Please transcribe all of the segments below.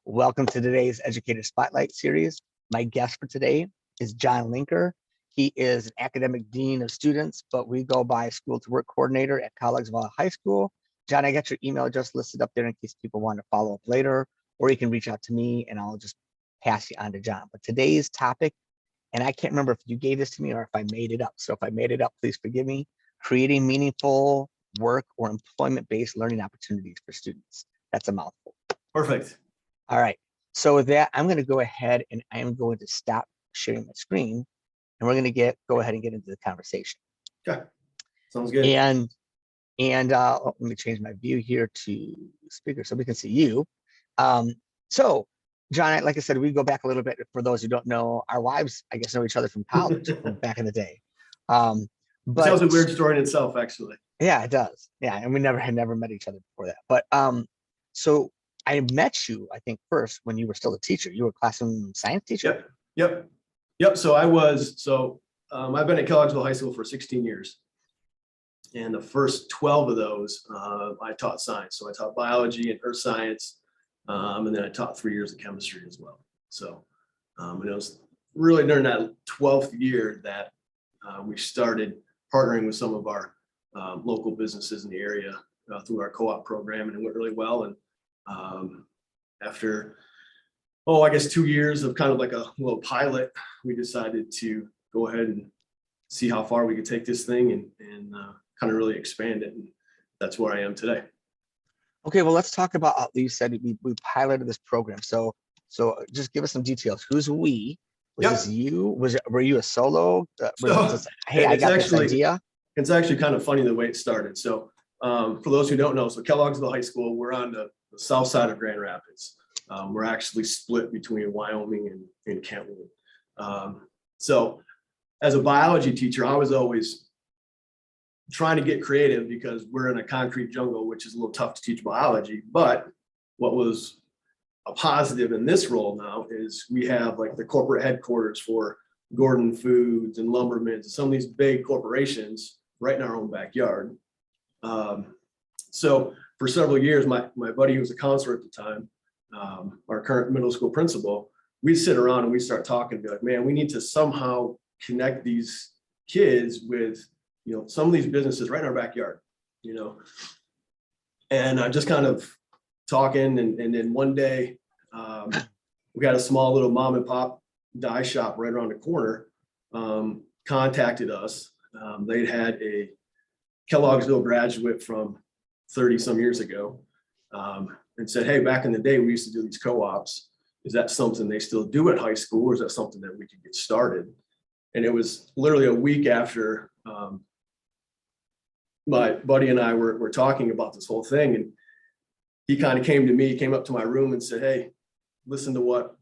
Welcome to today's Educator Spotlight series. My guest for today is John Linker. He is an academic dean of students, but we go by school to work coordinator at Collegsville High School. John, I got your email address listed up there in case people want to follow up later, or you can reach out to me and I'll just pass you on to John. But today's topic, and I can't remember if you gave this to me or if I made it up. So if I made it up, please forgive me. Creating meaningful work or employment-based learning opportunities for students. That's a mouthful. Perfect. All right. So with that, I'm going to go ahead and I am going to stop sharing my screen, and we're going to go ahead and get into the conversation. Okay. Sounds good. And let me change my view here to speaker so we can see you. So John, like I said, we go back a little bit. For those who don't know, our wives, I guess, know each other from college from back in the day. But it tells a weird story in itself, actually. Yeah, it does. Yeah, and we had never met each other before that. But so I met you, I think, first when you were still a teacher. You were a classroom science teacher. Yep. So I've been at Collegsville High School for 16 years. And the first 12 of those, I taught science. So I taught biology and earth science. And then I taught 3 years of chemistry as well. So and it was really during that 12th year that we started partnering with some of our local businesses in the area through our co-op program, and it went really well. And after, I guess 2 years of kind of like a little pilot, we decided to go ahead and see how far we could take this thing and kind of really expand it. And that's where I am today. Okay, well, let's talk about, you said we piloted this program. So just give us some details. Who's we? Was this you? Were you a solo? Hey, I got this idea. It's actually kind of funny the way it started. So for those who don't know, so Collegsville High School, we're on the south side of Grand Rapids. We're actually split between Wyoming and Kentwood. So as a biology teacher, I was always trying to get creative because we're in a concrete jungle, which is a little tough to teach biology. But what was a positive in this role now is we have like the corporate headquarters for Gordon Foods and Lumbermans and some of these big corporations right in our own backyard. So for several years, my buddy who was a counselor at the time, our current middle school principal, we'd sit around and we'd start talking and be like, man, we need to somehow connect these kids with, some of these businesses right in our backyard, and I'm just kind of talking. And then one day we got a small little mom and pop dye shop right around the corner, contacted us. They'd had a Kellogg'sville graduate from 30 some years ago, and said, hey, back in the day, we used to do these co-ops. Is that something they still do at high school, or is that something that we could get started? And it was literally a week after my buddy and I were talking about this whole thing. And he kind of came up to my room and said, hey, listen to what,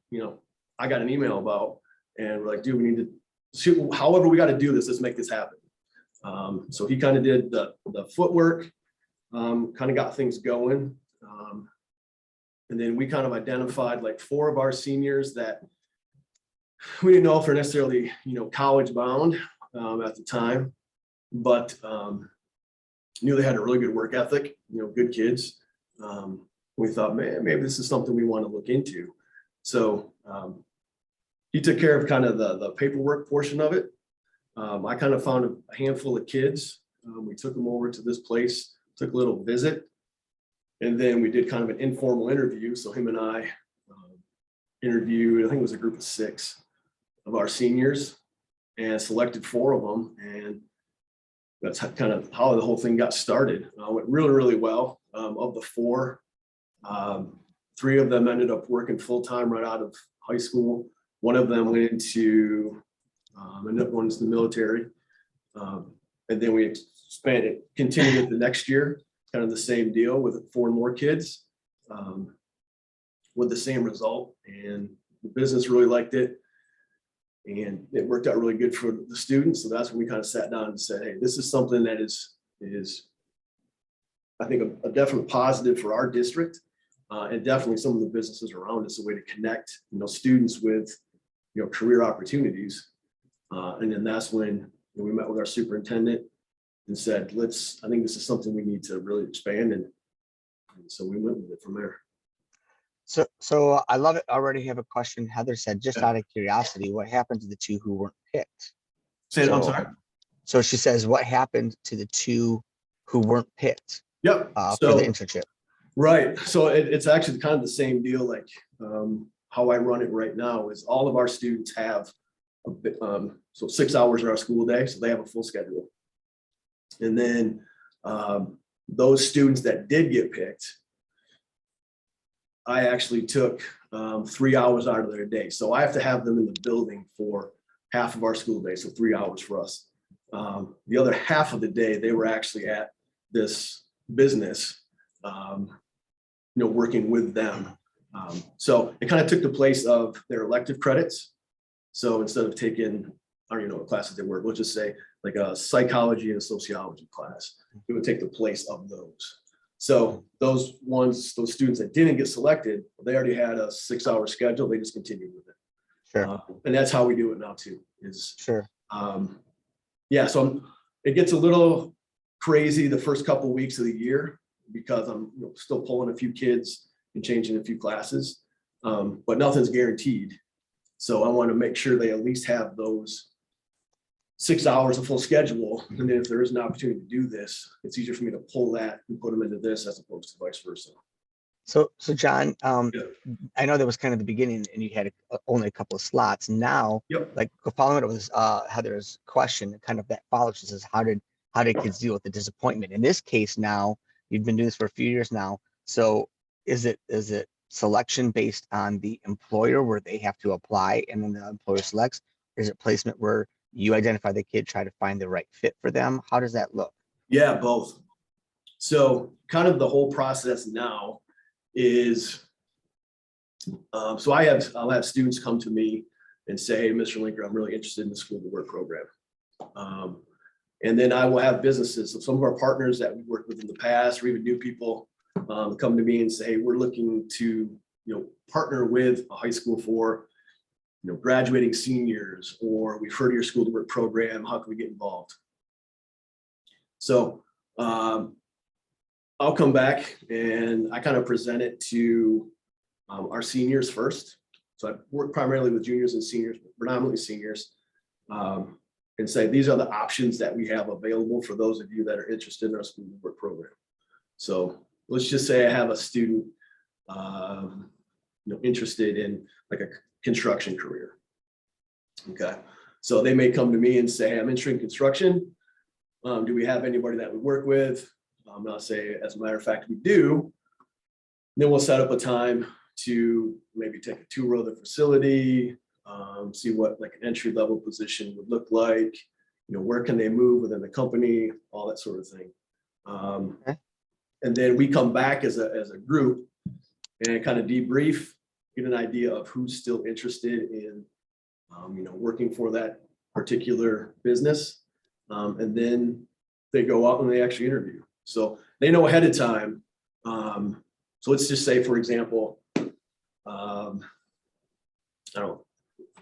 I got an email about. And we're like, dude, we need to shoot, however we got to do this, let's make this happen. So he kind of did the footwork, kind of got things going. And then we kind of identified like 4 of our seniors that we didn't know if they're necessarily, college bound at the time, but knew they had a really good work ethic, good kids. We thought, man, maybe this is something we want to look into. So he took care of kind of the paperwork portion of it. I kind of found a handful of kids. We took them over to this place, took a little visit, and then we did kind of an informal interview. So him and I interviewed, I think it was a group of 6 of our seniors, and selected 4 of them. And that's kind of how the whole thing got started. Went really, really well. Of the 4, 3 of them ended up working full-time right out of high school. One of them went into, another one's the military. And then we continued the next year, kind of the same deal with 4 more kids, with the same result. And the business really liked it. And it worked out really good for the students. So that's when we kind of sat down and said, hey, this is something that is I think a definite positive for our district, and definitely some of the businesses around us, a way to connect, students with, career opportunities. And then that's when we met with our superintendent and said, I think this is something we need to really expand. And so we went with it from there. So I love it. I already have a question. Heather said, just Yeah. out of curiosity, what happened to the two who weren't picked? Say it, I'm So, sorry. so she says, what happened to the two who weren't picked Yep. for the So, internship? right. So it's actually kind of the same deal. Like how I run it right now is all of our students have so 6 hours in our school day. So they have a full schedule. And then those students that did get picked, I actually took 3 hours out of their day. So I have to have them in the building for half of our school day. So 3 hours for us. The other half of the day, they were actually at this business, working with them. So it kind of took the place of their elective credits. So instead of taking, I don't even know what classes they were, we'll just say like a psychology and a sociology class, it would take the place of those. So those students that didn't get selected, they already had a 6 hour schedule. They just continued with it. Sure. And that's how we do it now too, is Sure. yeah. So it gets a little crazy the first couple of weeks of the year because I'm still pulling a few kids and changing a few classes, but nothing's guaranteed. So I want to make sure they at least have those 6 hours of full schedule. And then if there is an opportunity to do this, it's easier for me to pull that and put them into this as opposed to vice versa. So John, Yeah. I know that was kind of the beginning and you had only a couple of slots. Now, Yep. like following it was Heather's question, kind of that follows, she says, how did kids deal with the disappointment? In this case now, you've been doing this for a few years now. So is it selection based on the employer where they have to apply and then the employer selects? Or is it placement where you identify the kid, try to find the right fit for them? How does that look? Yeah, both. So kind of the whole process now is, so I'll have students come to me and say, hey, Mr. Linker, I'm really interested in the school to work program. And then I will have businesses. So some of our partners that we worked with in the past, or even new people come to me and say, hey, we're looking to, partner with a high school for, graduating seniors, or we've heard of your school to work program. How can we get involved? So I'll come back and I kind of present it to our seniors first. So I work primarily with juniors and seniors, predominantly seniors, and say, these are the options that we have available for those of you that are interested in our school to work program. So let's just say I have a student, interested in like a construction career. Okay. So they may come to me and say, hey, I'm interested in construction. Do we have anybody that we work with? I'll say, as a matter of fact, we do. Then we'll set up a time to maybe take a tour of the facility, see what like an entry level position would look like, where can they move within the company, all that sort of thing. Okay. And then we come back as a group and kind of debrief, get an idea of who's still interested in, working for that particular business. And then they go out and they actually interview. So they know ahead of time. So let's just say, for example,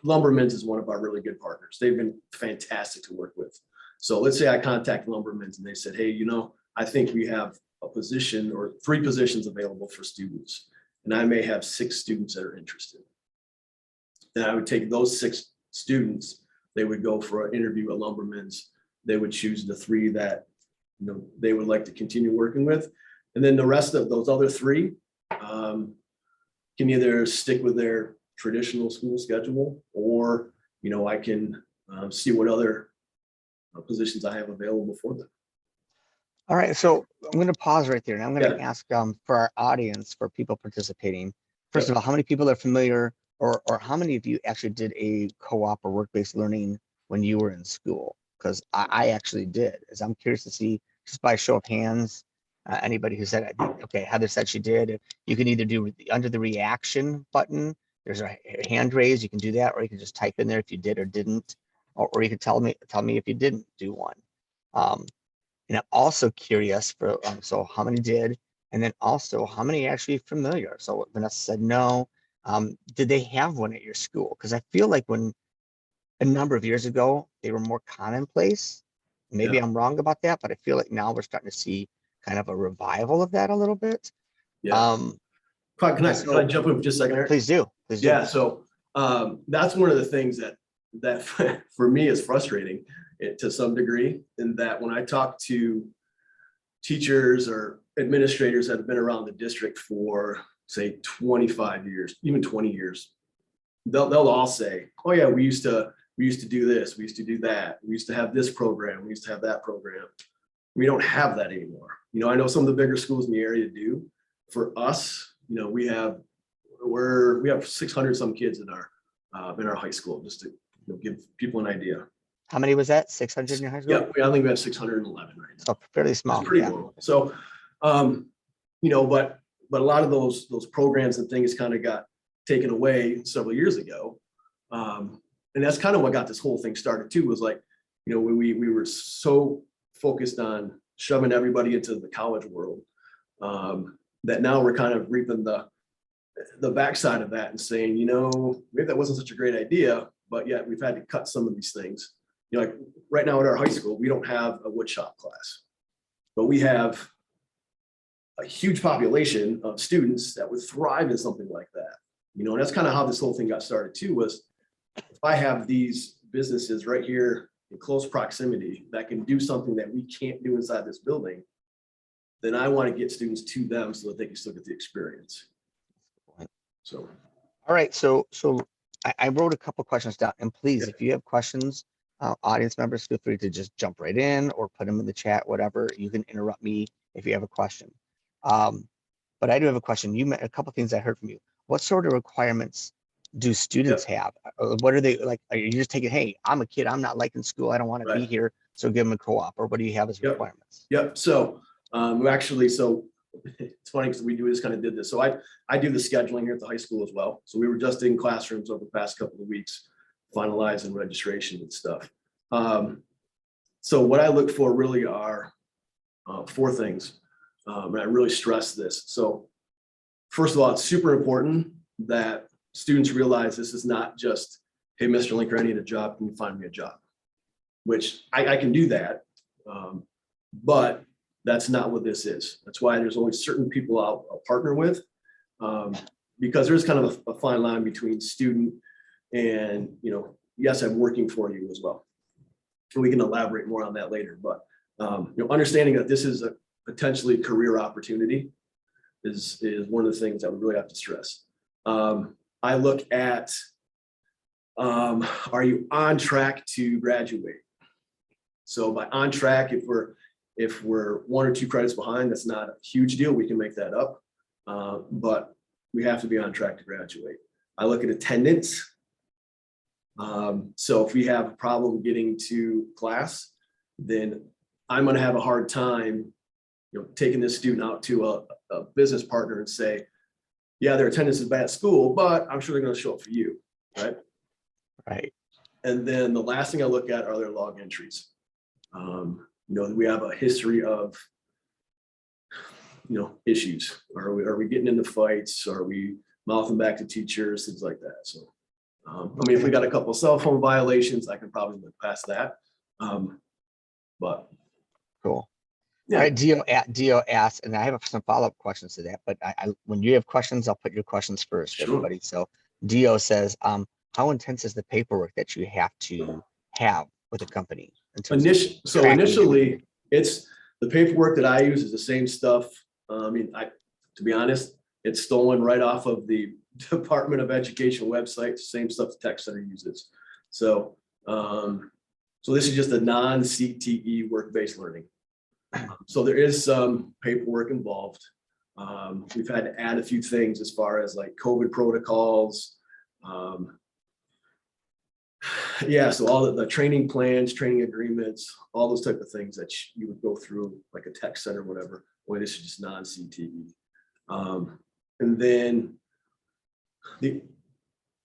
Lumbermans is one of our really good partners. They've been fantastic to work with. So let's say I contact Lumbermans and they said, hey, I think we have a position or 3 positions available for students. And I may have 6 students that are interested. Then I would take those 6 students, they would go for an interview at Lumbermans. They would choose the 3 that they would like to continue working with. And then the rest of those other 3 can either stick with their traditional school schedule, or I can see what other positions I have available for them. All right, so I'm going to pause right there, and I'm going to Yeah. ask for our audience, for people participating. First Yep. of all, how many people are familiar, or how many of you actually did a co-op or work-based learning when you were in school? Because I actually did. As I'm curious to see, just by show of hands, anybody who said, okay, Heather said she did. You can either do under the reaction button. There's a hand raise. You can do that, or you can just type in there if you did or didn't, or you can tell me if you didn't do one. And I'm also curious for, so how many did, and then also how many actually familiar? So Vanessa said no. Did they have one at your school? Because I feel like when a number of years ago, they were more commonplace. Maybe Yeah. I'm wrong about that, but I feel like now we're starting to see kind of a revival of that a little bit. Yeah. Can I jump in for just a second, Eric? Please do. Please do. Yeah. So that's one of the things that for me is frustrating to some degree, in that when I talk to teachers or administrators that have been around the district for, say, 25 years, even 20 years, they'll all say, oh yeah, we used to do this, we used to do that, we used to have this program, we used to have that program. We don't have that anymore. I know some of the bigger schools in the area do. For us, we have 600 some kids in our high school, just to give people an idea. How many was that? 600 in your high school? Yeah, I think we have 611 right now. So fairly small. It's pretty low. So, but a lot of those programs and things kind of got taken away several years ago. And that's kind of what got this whole thing started too, was like, we were so focused on shoving everybody into the college world, that now we're kind of reaping the backside of that and saying, maybe that wasn't such a great idea, but yet we've had to cut some of these things. Like right now at our high school, we don't have a wood shop class, but we have a huge population of students that would thrive in something like that. And that's kind of how this whole thing got started too, was if I have these businesses right here in close proximity that can do something that we can't do inside this building, then I want to get students to them so that they can still get the experience. So, all right. So I wrote a couple questions down, and please, if you have questions, audience members, feel free to just jump right in or put them in the chat, whatever. You can interrupt me if you have a question. But I do have a question. You met a couple things I heard from you. What sort of requirements do students have? What are they like? Are you just taking, hey, I'm a kid, I'm not liking school, I don't want to be here, so give them a co-op? Or what do you have as requirements? Yep. So it's funny because we just kind of did this. So I do the scheduling here at the high school as well. So we were just in classrooms over the past couple of weeks, finalizing registration and stuff. So what I look for really are 4 things. And I really stress this. So first of all, it's super important that students realize this is not just, hey, Mr. Linker, I need a job, can you find me a job? Which I can do that, but that's not what this is. That's why there's always certain people I'll partner with, because there's kind of a fine line between student and, yes, I'm working for you as well. And we can elaborate more on that later, but understanding that this is a potentially career opportunity is one of the things that we really have to stress. I look at, are you on track to graduate? So by on track, if we're 1 or 2 credits behind, that's not a huge deal. We can make that up, but we have to be on track to graduate. I look at attendance. So if we have a problem getting to class, then I'm going to have a hard time, taking this student out to a business partner and say, yeah, their attendance is bad at school, but I'm sure they're going to show up for you, right? Right. And then the last thing I look at are their log entries. We have a history of, issues. Are we getting into fights? Are we mouthing back to teachers? Things like that. So, if we got a couple of cell phone violations, I can probably look past that. But cool. Yeah. All right, Dio asked, and I have some follow-up questions to that, but when you have questions, I'll put your questions first, Sure. everybody. So Dio says, how intense is the paperwork that you have to have with a company? Initially, it's the paperwork that I use is the same stuff. To be honest, it's stolen right off of the Department of Education website, same stuff the tech center uses. So, so this is just a non-CTE work-based learning. So there is some paperwork involved. We've had to add a few things as far as like COVID protocols. So all the training plans, training agreements, all those type of things that you would go through like a tech center, whatever. Boy, this is just non-CTE. And then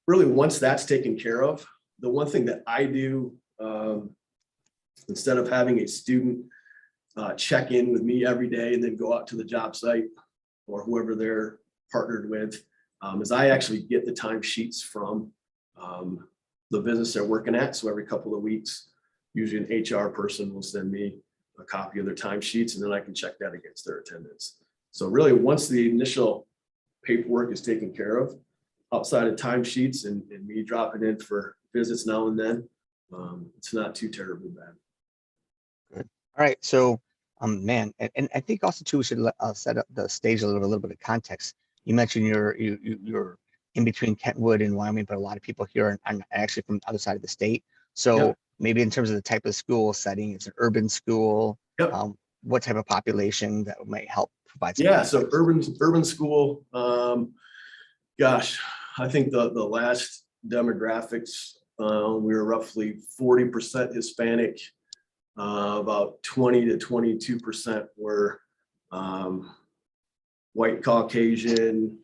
really once that's taken care of, the one thing that I do, instead of having a student check in with me every day and then go out to the job site or whoever they're partnered with, is I actually get the timesheets from the business they're working at. So every couple of weeks, usually an HR person will send me a copy of their timesheets, and then I can check that against their attendance. So really, once the initial paperwork is taken care of outside of timesheets and me dropping in for visits now and then. It's not too terribly bad. Good. All right. So, man, and I think also too, we should set up the stage a little bit of context. You mentioned you're in between Kentwood and Wyoming, but a lot of people here are actually from the other side of the state. So Yep. maybe in terms of the type of school setting, it's an urban school. Yep. What type of population that might help provide some Yeah. context? So urban school. Gosh, I think the last demographics, we were roughly 40% Hispanic. About 20 to 22% were white Caucasian,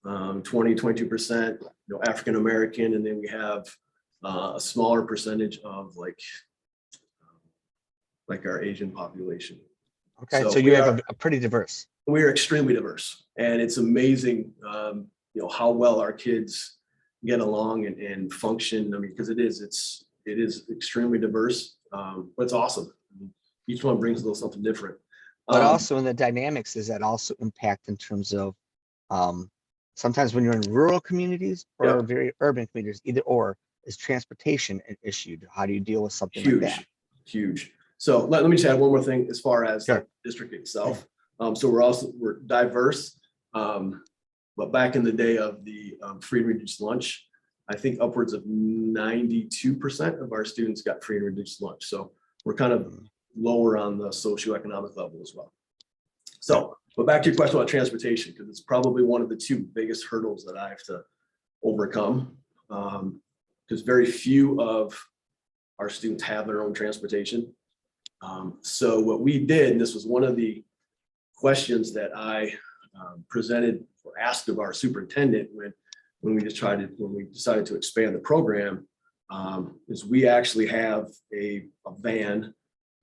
22% African American, and then we have a smaller percentage of like our Asian population. Okay, so you have a pretty diverse. We are extremely diverse, and it's amazing, how well our kids get along and function. I mean, because it is extremely diverse, but it's awesome. I mean, each one brings a little something different. But also in the dynamics, does that also impact in terms of sometimes when you're in rural communities or very urban communities, either or, is transportation an issue? How do you deal with something like that? Huge. So let me just add one more thing as far as Sure. the district itself. So we're diverse, but back in the day of the free and reduced lunch, I think upwards of 92% of our students got free and reduced lunch. So we're kind of lower on the socioeconomic level as well. So, but back to your question about transportation, because it's probably one of the two biggest hurdles that I have to overcome, because very few of our students have their own transportation. So what we did, and this was one of the questions that I presented or asked of our superintendent when we decided to expand the program, is we actually have a van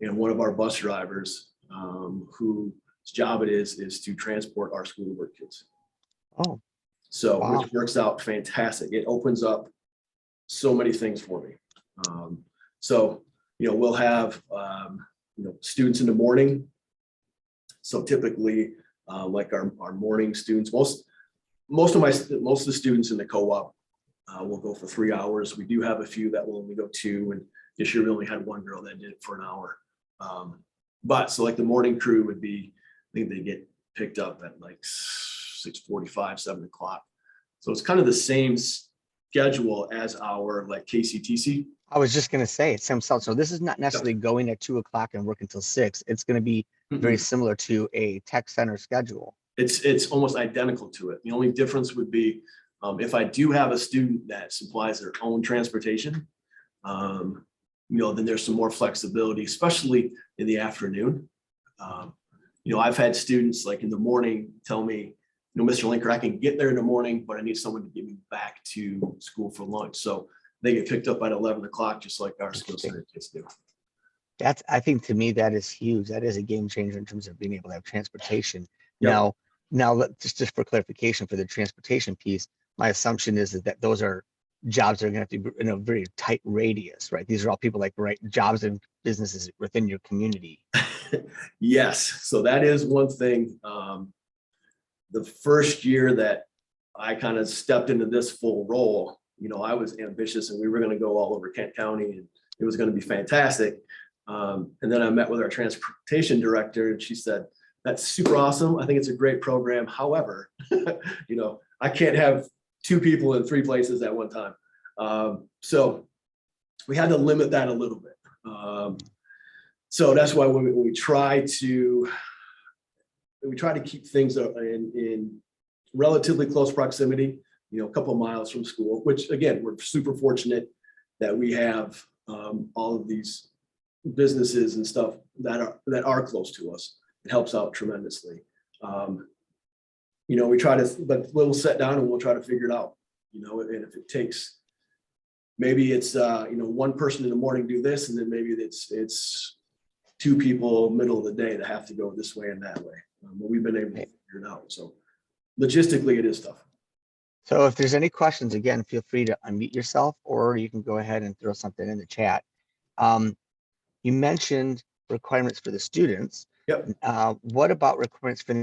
and one of our bus drivers whose job it is to transport our school to work kids. Oh, so wow. Which works out fantastic. It opens up so many things for me. So we'll have students in the morning. So typically, like our morning students, most of the students in the co-op will go for 3 hours. We do have a few that will only go 2, and this year we only had one girl that did it for an hour. But so like the morning crew would be, I think they get picked up at like 6:45, 7 o'clock. So it's kind of the same schedule as our like KCTC. I was just going to say it's some so this is not necessarily going at 2 o'clock and work until 6. It's going to be very similar to a tech center schedule. It's almost identical to it. The only difference would be if I do have a student that supplies their own transportation, then there's some more flexibility, especially in the afternoon. I've had students like in the morning tell me, Mr. Linker, I can get there in the morning, but I need someone to get me back to school for lunch. So they get picked up at 11 o'clock, just like our skill center kids do. I think to me, that is huge. That is a game changer in terms of being able to have transportation. Yep. Now just for clarification for the transportation piece, my assumption is that those are jobs that are going to have to be in a very tight radius, right? These are all people like jobs and businesses within your community. Yes. So that is one thing. The first year that I kind of stepped into this full role, I was ambitious and we were going to go all over Kent County and it was going to be fantastic. And then I met with our transportation director and she said, that's super awesome. I think it's a great program. However, I can't have 2 people in 3 places at one time. So we had to limit that a little bit. So that's why when we try to keep things in relatively close proximity, a couple of miles from school, which again, we're super fortunate that we have all of these businesses and stuff that are close to us. It helps out tremendously. We try to, but we'll sit down and we'll try to figure it out, and if it takes, maybe it's, one person in the morning do this, and then maybe it's 2 people middle of the day that have to go this way and that way. But we've been able to figure it out. So logistically, it is tough. So if there's any questions, again, feel free to unmute yourself, or you can go ahead and throw something in the chat. You mentioned requirements for the students. Yep. What about requirements for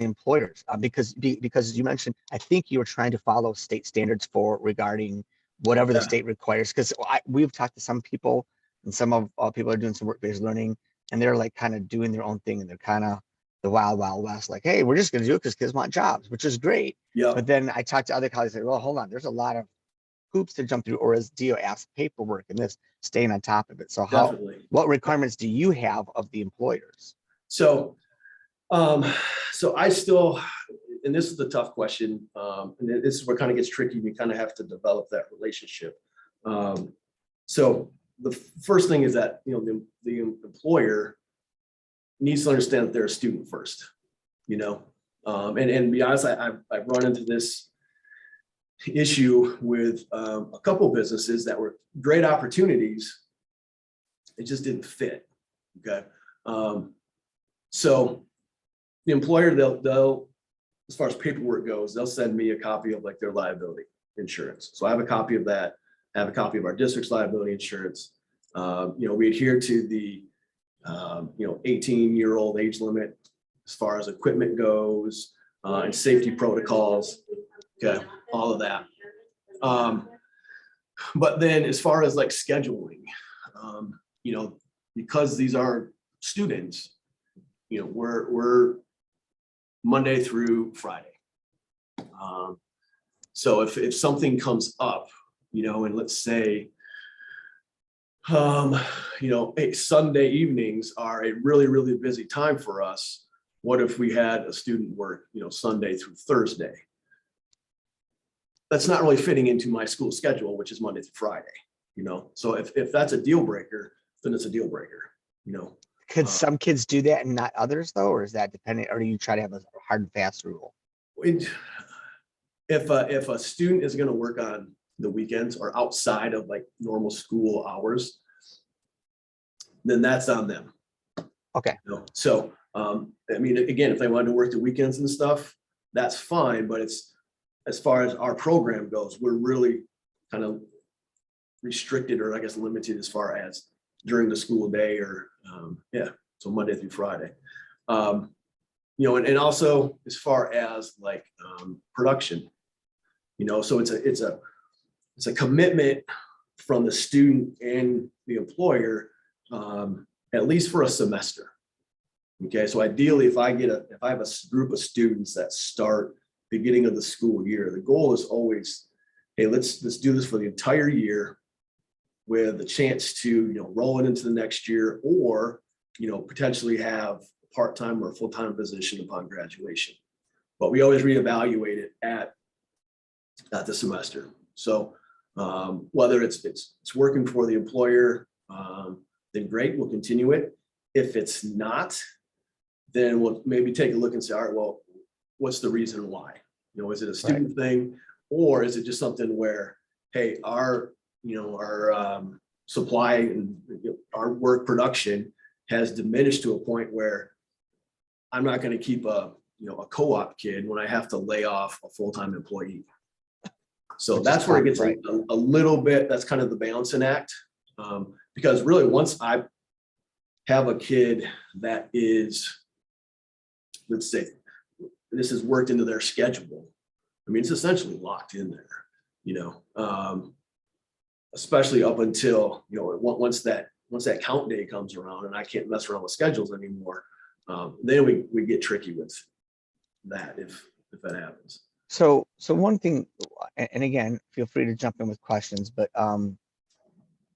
employers because you mentioned, I think you were trying to follow state standards for regarding whatever the Yeah, state requires. Because we've talked to some people, and some of people are doing some work-based learning, and they're like kind of doing their own thing, and they're kind of the wild, wild west. Like, hey, we're just going to do it because kids want jobs, which is great. yeah, But then I talked to other colleagues, like, well, hold on, there's a lot of hoops to jump through, or as Dio asked, paperwork and this, staying on top of it. So definitely. what requirements do you have of the employers? So, um, so I still, and this is the tough question, and this is where kind of gets tricky. We kind of have to develop that relationship. So the first thing is that, you know, the employer needs to understand that they're a student first, you know, and be honest, I've run into this issue with a couple of businesses that were great opportunities. It just didn't fit. Okay. So the employer, they'll, as far as paperwork goes, they'll send me a copy of like their liability insurance. So I have a copy of that. I have a copy of our district's liability insurance. You know, we adhere to the, you know, 18-year-old age limit as far as equipment goes, and safety protocols. Okay, all of that. But then as far as like scheduling, you know, because these are students, you know, we're Monday through Friday. So if something comes up, you know, and let's say, you know, Sunday evenings are a really, really busy time for us. What if we had a student work, you know, Sunday through Thursday? That's not really fitting into my school schedule, which is Monday through Friday, you know? So if that's a deal breaker, then it's a deal breaker, you know? Could some kids do that and not others though, or is that dependent, or do you try to have a hard and fast rule? If a student is going to work on the weekends or outside of like normal school hours, then that's on them. Okay. You know? So, I mean, again, if they wanted to work the weekends and stuff, that's fine. But it's, as far as our program goes, we're really kind of restricted, or I guess limited, as far as during the school day, or yeah, so Monday through Friday. You know, and also as far as like production, you know, so it's a commitment from the student and the employer, at least for a semester. Okay, so ideally, if I have a group of students that start beginning of the school year, the goal is always, hey, let's do this for the entire year, with the chance to, you know, roll it into the next year, or, you know, potentially have a part-time or a full-time position upon graduation. But we always reevaluate it at the semester. So whether it's working for the employer, then great, we'll continue it. If it's not, then we'll maybe take a look and say, all right, well, what's the reason why? You know, is it a student thing, or is it just something where, hey, our supply and our work production has diminished to a point where I'm not going to keep a co-op kid when I have to lay off a full-time employee. So that's where it gets a little bit, that's kind of the balancing act. Because really, once I have a kid that is, let's say, this is worked into their schedule, I mean, it's essentially locked in there, you know, especially up until, you know, once that count day comes around and I can't mess around with schedules anymore, then we get tricky with that if that happens. So one thing, and again, feel free to jump in with questions, but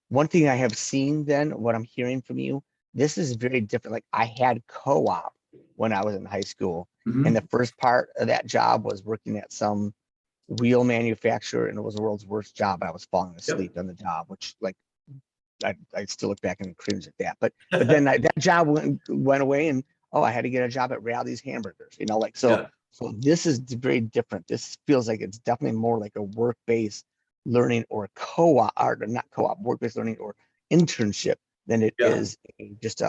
one thing I have seen then, what I'm hearing from you, this is very different. Like I had co-op when I was in high school, and the first part of that job was working at some wheel manufacturer, and it was the world's worst job. I was falling asleep on the job, which like I still look back and cringe at that. But then that job went away, and I had to get a job at Rally's Hamburgers. You know, like so this is very different. This feels like it's definitely more like a work-based learning or a co-op, or not co-op, work-based learning or internship than it is just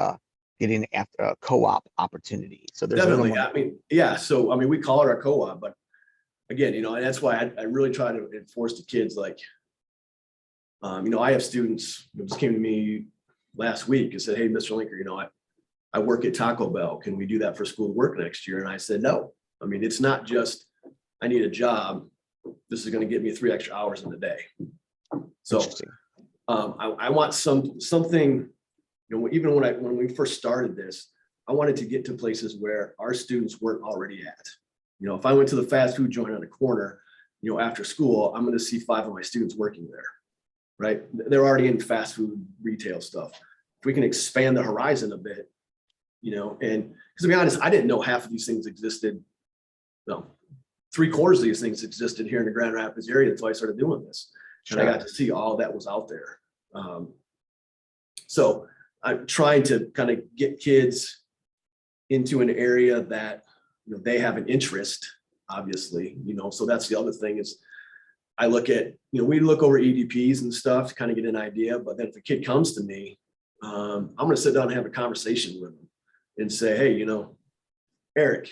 getting after a co-op opportunity. So there's definitely, more. I mean, yeah. So I mean, we call it our co-op, but again, you know, and that's why I really try to enforce the kids. Like, you know, I have students who just came to me last week and said, "Hey, Mr. Linker, you know, I work at Taco Bell. Can we do that for school work next year?" And I said, "No, I mean, it's not just, I need a job. This is going to give me 3 extra hours in the day. So Interesting. I want something, even when we first started this, I wanted to get to places where our students weren't already at. If I went to the fast food joint on the corner, after school, I'm going to see 5 of my students working there, right? They're already in fast food retail stuff. If we can expand the horizon a bit, and because to be honest, I didn't know half of these things existed. No, 3/4 of these things existed here in the Grand Rapids area until I started doing this. Sure. And I got to see all that was out there. So I'm trying to kind of get kids into an area that, they have an interest, obviously, so that's the other thing is I look at, we look over EDPs and stuff to kind of get an idea, but then if a kid comes to me, I'm going to sit down and have a conversation with them and say, hey, Eric,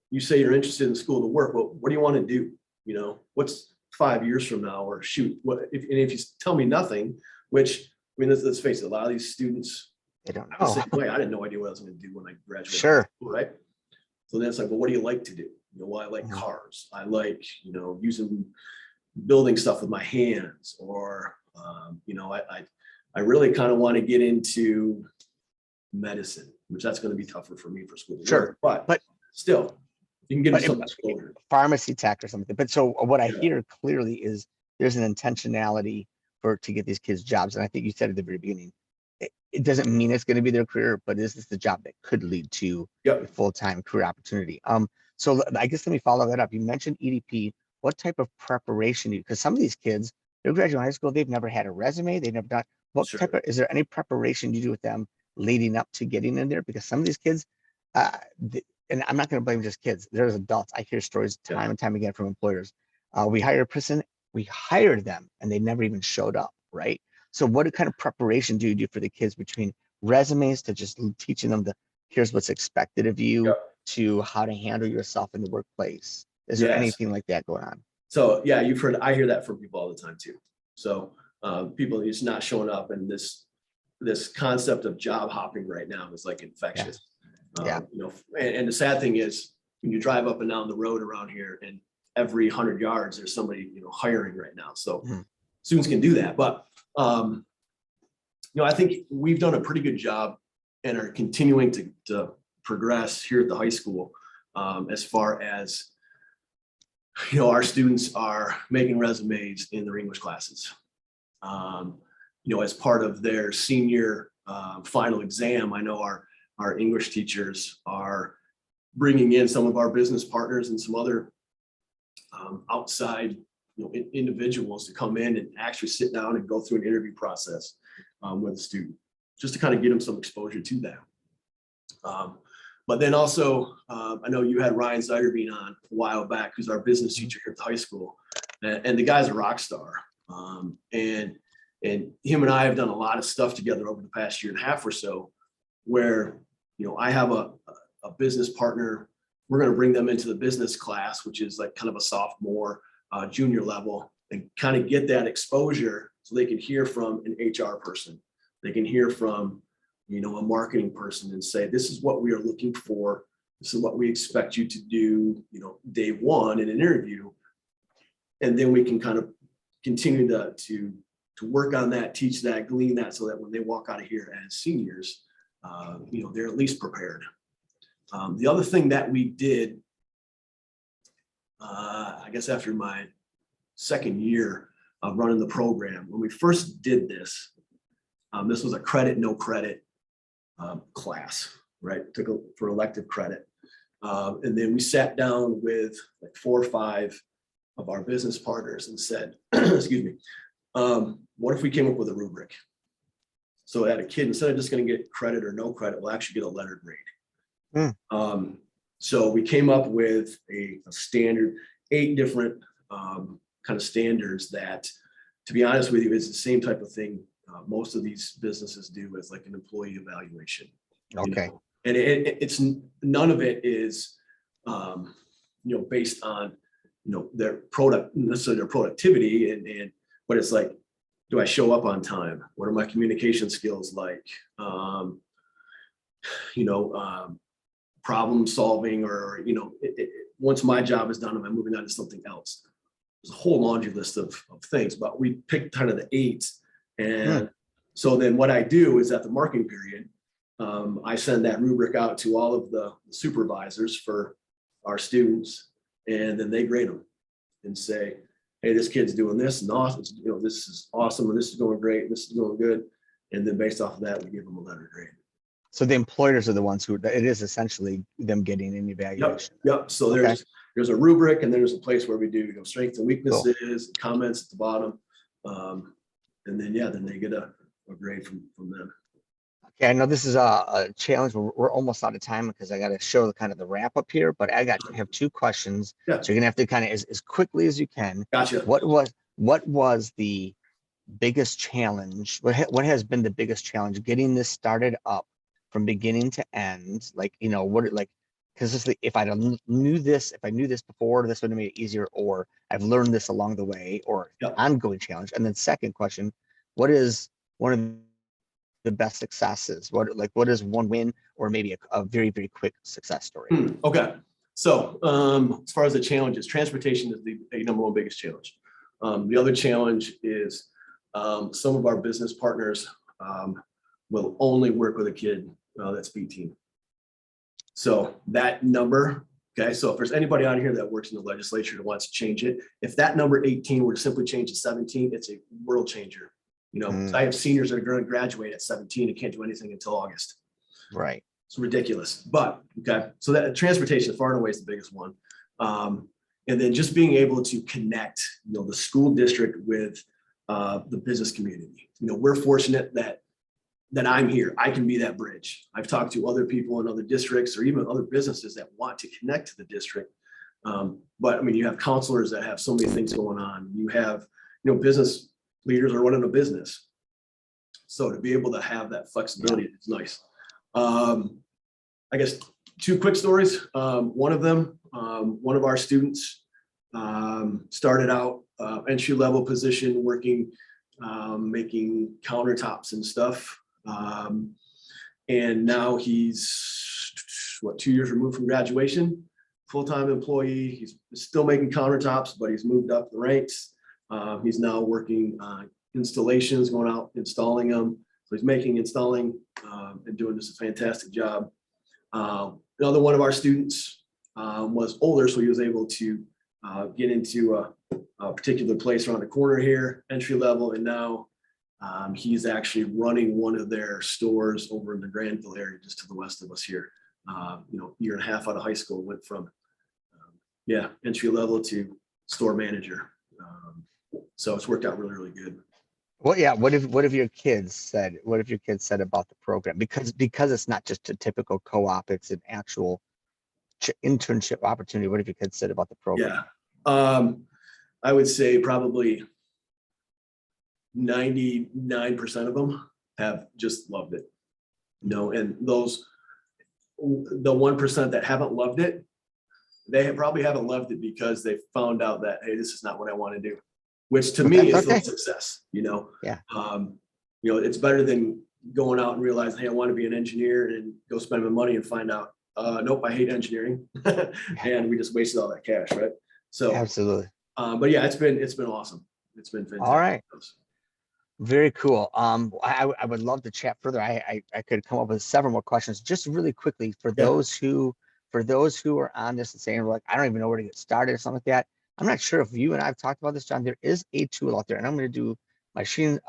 you say you're interested in school to work, but what do you want to do? What's 5 years from now, or shoot, if you tell me nothing, which, I mean, let's face it, a lot of these students, They don't the know. same way, I didn't know idea what I was going to do when I graduated. Sure. School, right? So then it's like, well, what do you like to do? Well, I like cars. I like, building stuff with my hands, or, I really kind of want to get into medicine, which that's going to be tougher for me for school. Sure. But still, you can get But some exposure. Pharmacy tech or something. But so what I Yeah. hear clearly is there's an intentionality to get these kids jobs. And I think you said at the very beginning, it doesn't mean it's going to be their career, but this is the job that could lead to a full-time career opportunity. So I guess let me follow that up. You mentioned EDP. What type of preparation do you, because some of these kids, they're graduating high school, they've never had a resume, they've never done, what Sure. type of, is there any preparation you do with them leading up to getting in there? Because some of these kids, and I'm not going to blame just kids, there's adults. I hear stories time and time again from employers. We hire a person, we hired them and they never even showed up, right? So what kind of preparation do you do for the kids between resumes to just teaching them here's what's expected of you to how to handle yourself in the workplace? Is there anything like that going on? So yeah, I hear that from people all the time too. So people just not showing up, and this concept of job hopping right now is like infectious. And the sad thing is when you drive up and down the road around here, and every 100 yards there's somebody hiring right now. So students can do that, but I think we've done a pretty good job and are continuing to progress here at the high school as far as our students are making resumes in their English classes. As part of their senior final exam, I know our English teachers are bringing in some of our business partners and some other outside individuals to come in and actually sit down and go through an interview process with a student, just to kind of get them some exposure to that. But then also, I know you had Ryan Zeiderbean on a while back, who's our business teacher here at the high school, and the guy's a rock star. And him and I have done a lot of stuff together over the past year and a half or so, where I have a business partner. We're going to bring them into the business class, which is like kind of a sophomore, junior level, and kind of get that exposure so they can hear from an HR person. They can hear from a marketing person and say, this is what we are looking for. This is what we expect you to do, day one in an interview. And then we can kind of continue to work on that, teach that, glean that, so that when they walk out of here as seniors, they're at least prepared. The other thing that we did, I guess after my second year of running the program, when we first did this, this was a credit, no credit class, right? For elective credit. And then we sat down with like 4 or 5 of our business partners and said, excuse me, what if we came up with a rubric? So that a kid, instead of just going to get credit or no credit, will actually get a letter grade. So we came up with a standard, 8 different kind of standards that, to be honest with you, is the same type of thing most of these businesses do as like an employee evaluation. Okay. And it's none of it is based on their necessarily their productivity, but it's like, do I show up on time? What are my communication skills like? Problem solving, or once my job is done, am I moving on to something else? There's a whole laundry list of things, but we picked kind of the 8. And so then what I do is at the marking period, I send that rubric out to all of the supervisors for our students, and then they grade them and say, hey, this kid's doing this and awesome, this is awesome, and this is going great, this is going good. And then based off of that, we give them a letter grade. So the employers are the ones who, it is essentially them getting an evaluation. Yep. So there's a rubric, and there's a place where we do strengths and weaknesses, comments at the bottom. And then, then they get a grade from them. Okay, I know this is a challenge. We're almost out of time because I got to show kind of the wrap up here, but I have 2 questions. Yeah. So you're gonna have to kind of as quickly as you can. Gotcha. What was the biggest challenge? What has been the biggest challenge getting this started up from beginning to end? Like, because if I knew this before, this would have made it easier, or I've learned this along the way, or ongoing challenge. And then second question, what is one of the best successes? What is one win, or maybe a very, very quick success story? Okay. So as far as the challenges, transportation is the number 1 biggest challenge. The other challenge is some of our business partners will only work with a kid that's 18. So that number, okay, so if there's anybody out here that works in the legislature that wants to change it, if that number 18 were to simply change to 17, it's a world changer. I have seniors that are going to graduate at 17 and can't do anything until August. Right. It's ridiculous. But okay, so that transportation far and away is the biggest one. And then just being able to connect, the school district with the business community. We're fortunate that I'm here. I can be that bridge. I've talked to other people in other districts or even other businesses that want to connect to the district. But I mean, you have counselors that have so many things going on. You have, business leaders are running a business. So to be able to have that flexibility is nice. I guess 2 quick stories. One of them, one of our students started out entry-level position working, making countertops and stuff. And now he's 2 years removed from graduation, full-time employee. He's still making countertops, but he's moved up the ranks. He's now working installations, going out installing them. So he's installing, and doing just a fantastic job. Another one of our students was older, so he was able to get into a particular place around the corner here, entry level, and now he's actually running one of their stores over in the Granville area, just to the west of us here. Year and a half out of high school, went from entry level to store manager. So it's worked out really, really good. Well, yeah. What have your kids said? What have your kids said about the program? Because it's not just a typical co-op; it's an actual internship opportunity. What have your kids said about the program? Yeah, I would say probably 99% of them have just loved it. And the 1% that haven't loved it, they probably haven't loved it because they found out that, hey, this is not what I want to do. Which to me is still success, Yeah. It's better than going out and realizing, hey, I want to be an engineer and go spend my money and find out, nope, I hate engineering. And we just wasted all that cash, right? So absolutely. But yeah, it's been awesome. It's been fantastic. All right. Very cool. I would love to chat further. I could come up with several more questions. Just really quickly for those who are on this and saying, like, I don't even know where to get started or something like that. I'm not sure if you and I've talked about this, John. There is a tool out there, and I'm going to do my screen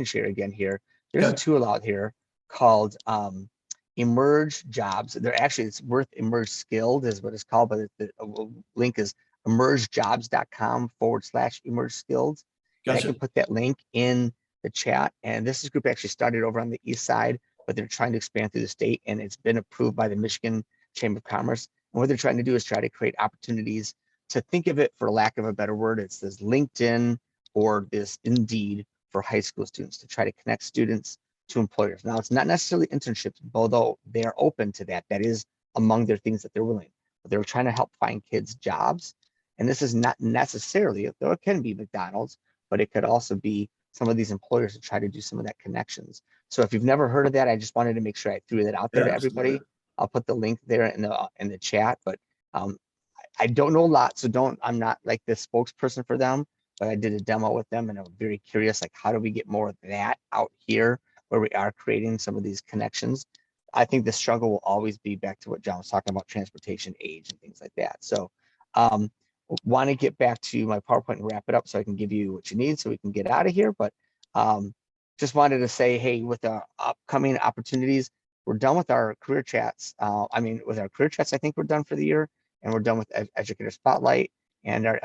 share again here. There's a tool out here called Emerge Jobs. It's worth Emerge Skilled is what it's called, but the link is emergejobs.com/Emerge Skilled. Gotcha. I can put that link in the chat. And this group actually started over on the east side, but they're trying to expand through the state, and it's been approved by the Michigan Chamber of Commerce. And what they're trying to do is try to create opportunities to think of it, for lack of a better word, it's this LinkedIn or this Indeed for high school students to try to connect students to employers. Now, it's not necessarily internships, although they are open to that. That is among their things that they're willing. But they're trying to help find kids jobs. And this is not necessarily, though it can be McDonald's, but it could also be some of these employers to try to do some of that connections. So if you've never heard of that, I just wanted to make sure I threw that out there to everybody. I'll put the link there in the chat, but I don't know a lot, so I'm not like the spokesperson for them, but I did a demo with them and I'm very curious, like, how do we get more of that out here where we are creating some of these connections? I think the struggle will always be back to what John was talking about, transportation, age, and things like that. So, want to get back to my PowerPoint and wrap it up so I can give you what you need so we can get out of here. But just wanted to say, hey, with our upcoming opportunities, we're done with our career chats. With our career chats, I think we're done for the year, and we're done with Educator Spotlight and our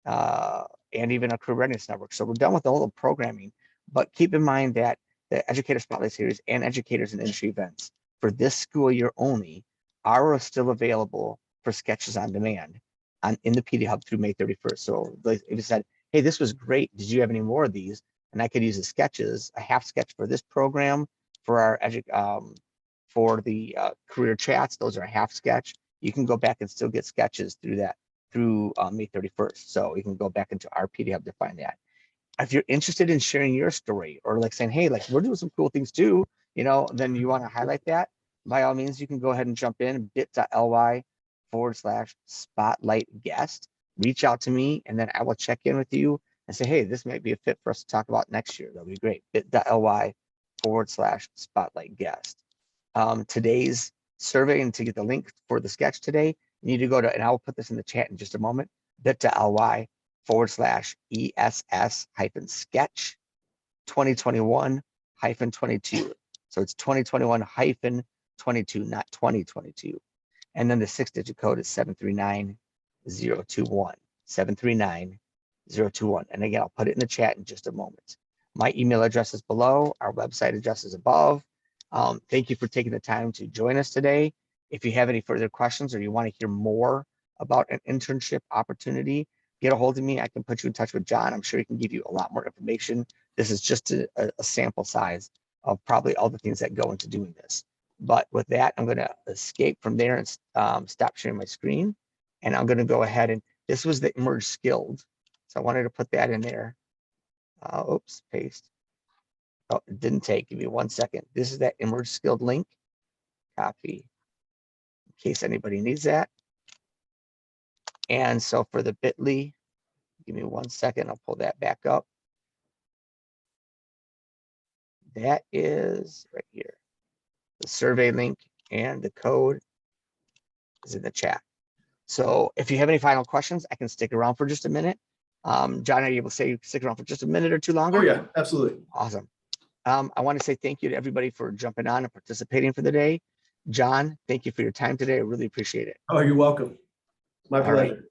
and even our Career Readiness Network. So we're done with all the programming. But keep in mind that the Educator Spotlight Series and Educators and Industry Events for this school year only are still available for SCECHs on demand in the PD Hub through May 31st. So if you said, hey, this was great, did you have any more of these? And I could use the SCECHs, a half sketch for this program, for our for the career chats, those are a half sketch. You can go back and still get SCECHs through that through May 31st. So you can go back into our PD Hub to find that. If you're interested in sharing your story or like saying, hey, like we're doing some cool things too, then you want to highlight that, by all means, you can go ahead and jump in bit.ly/spotlight guest, reach out to me, and then I will check in with you and say, hey, this might be a fit for us to talk about next year. That'll be great. bit.ly/spotlight guest. Today's survey, and to get the link for the sketch today, you need to go to, and I will put this in the chat in just a moment, bit.ly/ESS-sketch 2021-22. So it's 2021-22, not 2022. And then the 6-digit code is 739021. 739021. And again, I'll put it in the chat in just a moment. My email address is below. Our website address is above. Thank you for taking the time to join us today. If you have any further questions or you want to hear more about an internship opportunity, get a hold of me. I can put you in touch with John. I'm sure he can give you a lot more information. This is just a sample size of probably all the things that go into doing this. But with that, I'm going to escape from there and stop sharing my screen. And I'm going to go ahead and this was the Emerge Skilled. So I wanted to put that in there. Oops, paste. Oh, it didn't take. Give me 1 second. This is that Emerge Skilled link. Copy in case anybody needs that. And so for the bit.ly, give me 1 second. I'll pull that back up. That is right here. The survey link and the code is in the chat. So if you have any final questions, I can stick around for just a minute. John, are you able to say you stick around for just a minute or two longer? Oh yeah, absolutely. Awesome. I want to say thank you to everybody for jumping on and participating for the day. John, thank you for your time today. I really appreciate it. Oh, you're welcome. My pleasure.